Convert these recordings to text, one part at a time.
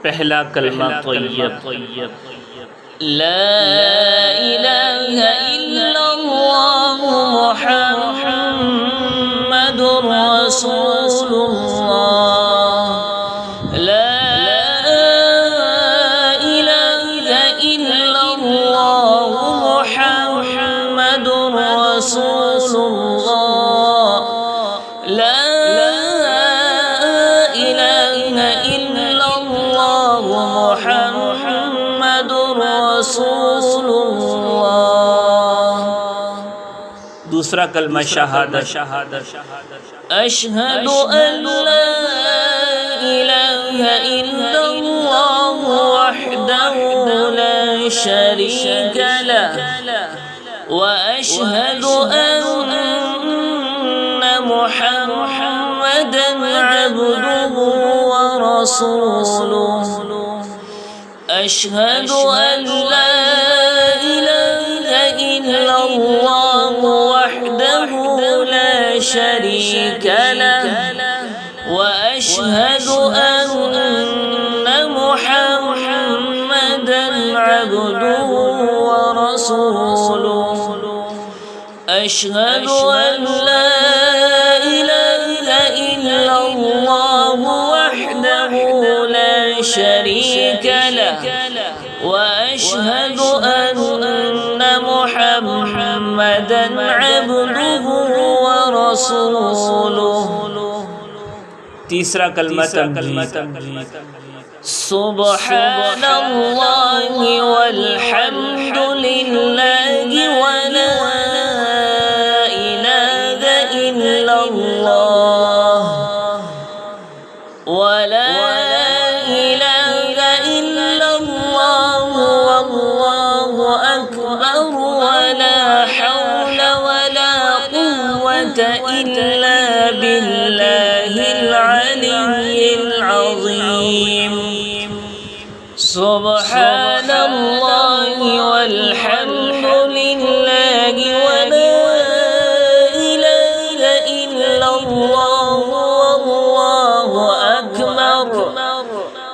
पहला कलमा तय्यब ला इलाहा इल्लल्लाह मुहम्मदुर रसूलुल्लाह ला इलाहा इल्लल्लाह मुहम्मदुर रसूलुल्लाह ला इलाहा इल्लल्लाह मुहम्मदुर रसूलुल्लाह। दूसरा कलमा शहादत अशहदु अन ला इलाहा इल्लल्लाह वहदहु ला शरीक लह व अशहदु अन्ना मुहम्मदन अब्दुहु व रसूलुहु। अशहदु अन ला इलाहा इल्लल्लाह वहदहु ला शरीक लह व अशहदु अन्ना मुहम्मदन अब्दुहु व रसूलुहु। अशहदु अन ला इलाहा इल्लल्लाह वहदहु ला शरीक लह व अशहदु अन्ना मुहम्मदन अब्दुहु व रसूलुहु। तीसरा कलमा तमजीद सुब्हानल्लाहि वल्हम्दुलिल्लाहि व ला इलाहा इल्लल्लाह व ला इलाहा इल्लल्लाह वल्लाहु अकबर व ला हौला व ला कुव्वता इल्ला बिल्लाहिल अलिय्यिल अज़ीम। सुब्हानल्लाहि वल्हम्दुलिल्लाहि व ला इलाहा इल्लल्लाह वल्लाहु अकबर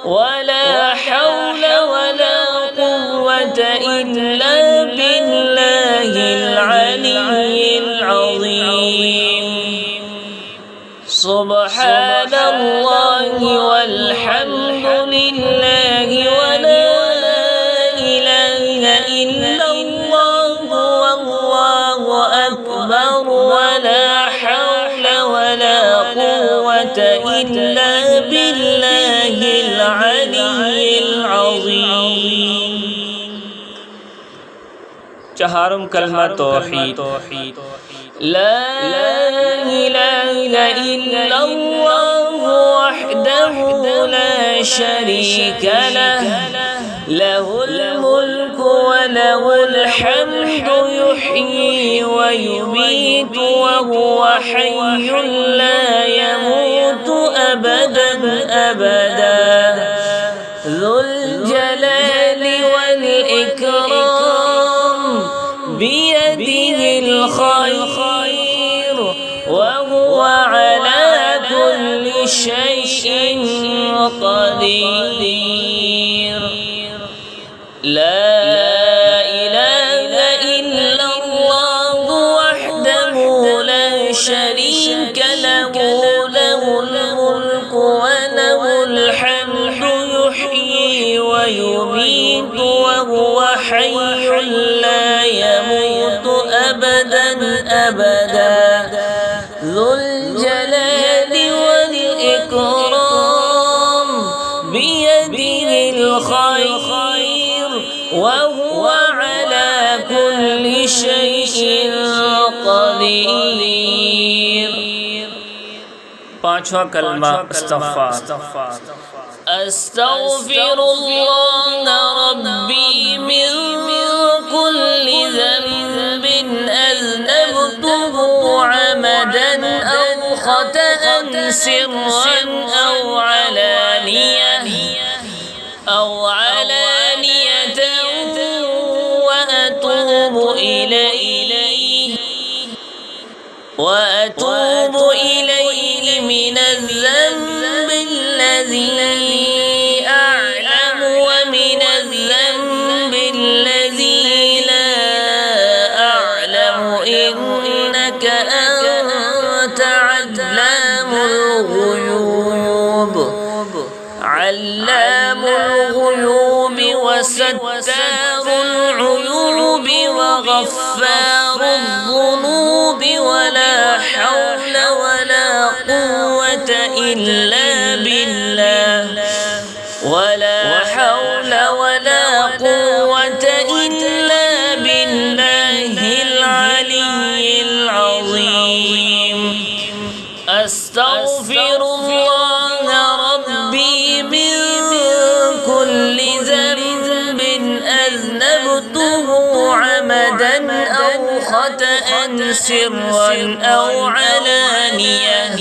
व ला हौला व ला कुव्वता इल्ला बिल्लाहिल अलिय्यिल अज़ीम। सुब्हानल्लाहि वल्हम्दुलिल्लाहि व ला इलाहा इल्लल्लाह वल्लाहु अकबर व ला हौला व ला कुव्वता इल्ला बिल्लाहिल अलिय्यिल अज़ीम। चहारम कलमा तौहीद ला इलाहा इल्लल्लाह वहदहु ला शरीक लह लहुल मुल्कु व लहुल हम्दु युहयी व युमीतु व हुवा हय्युन ला यमूतु अबदन अबदा ज़ुल जलालि वल इकराम बियदिहिल खैर व हुवा अला कुल्लि शैइन क़दीर। ला इलाहा इल्लल्लाह वहदहु ला शरीक लहु लहुल मुल्कु व लहुल हम्दु युहयी व युमीतु व हुवा हय्युन ला यमूतु अबदन अबदा ज़ुल जलालि वल इकराम बियदिहिल खैर व हुवा अला कुल्लि शैइन क़दीर। पांचवा कलमा इस्तग़फ़ार अस्तग़फिरुल्लाह रब्बी मिन कुल्लि ज़ंबिन अज़नबतुहु अमदन औ ख़तअन सिर्रन औ अलानियतन व अतूबु इलैहि मिनज़ ज़ंबि الذي علام الغيوب وستار العيوب وغفار الذنوب ولا حول ولا قوة إلا بالله ولا حول ولا قوة إلا بالله العلي العظيم أستغفر الله ربي من كل ذنب أذنبته عمدا أو خطأ سرا أو علانية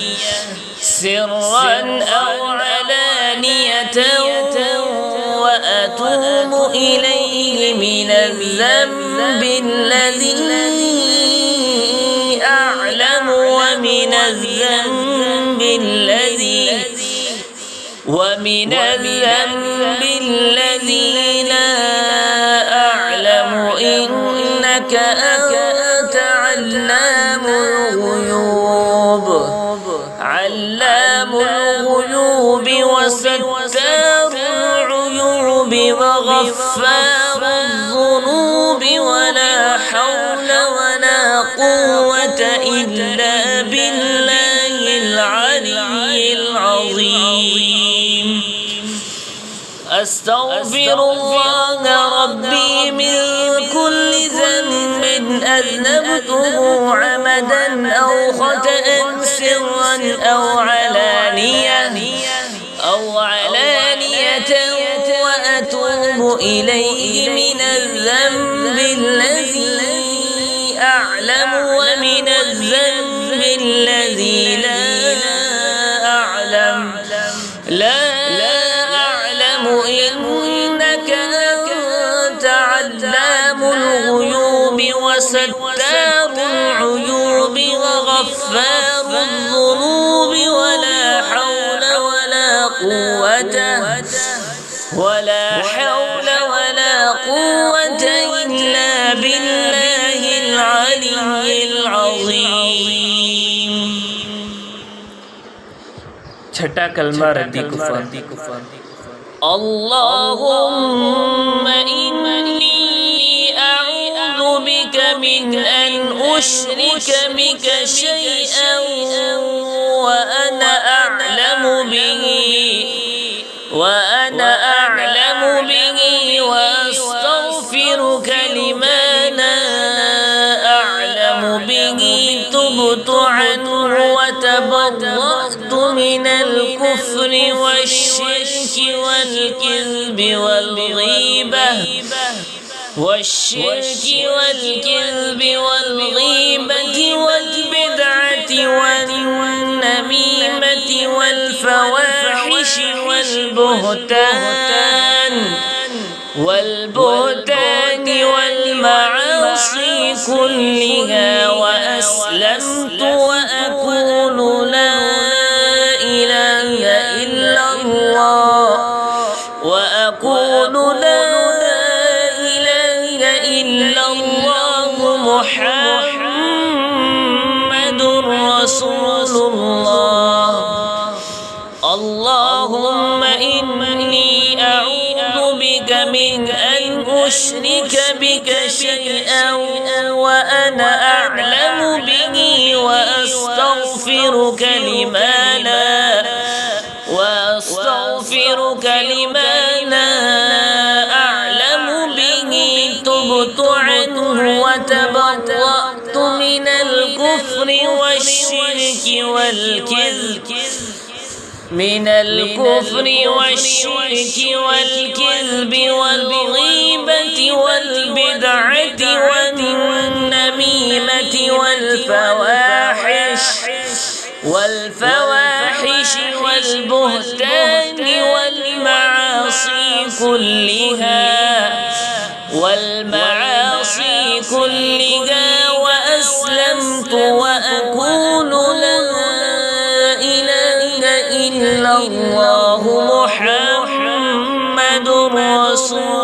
وأتوب إليه من الذنب الذي أعلم ومن الذنب الذي لا أعلم إنك أنت علام الغيوب وستار العيوب وغفار الذنوب ولا حول ولا قوة إلا بالله العلي العظيم أستغفر الله ربي من كل ذنب أذنبته عمدا أو خطأ سرا أو علانية وأتوب إليه من الذنب الذي أعلم ومن الذنب الذي لا أعلم إنك أنت علام الغيوب وستار العيوب وغفار الذنوب ولا حول ولا قوة إلا بالله العلي العظيم छठा कलमा रद्दी कुफर। اللهم إني أعوذ بك من أن أشرك بك شيئا وأنا أعلم به وأستغفرك لما لا أعلم به تبت عنه وتبرأت من الكفر والشرك والكذب والغيبة والبدعة والنميمة والفواحش والبهتان والمعاصي كلها وأسلمت وأقول لا إله إلا الله محمد رسول الله اللهم إني أعوذ بك من أن أشرك بك شيئا وأنا أعلم به وأستغفرك لما لا أعلم به تبت عنه وتبرأت من الكفر والشرك والكذب والغيبة والبدعة والنميمة والفواحش والبهتان والمعاصي كلها وأسلمت وأقول لا إله إلا الله محمد رسول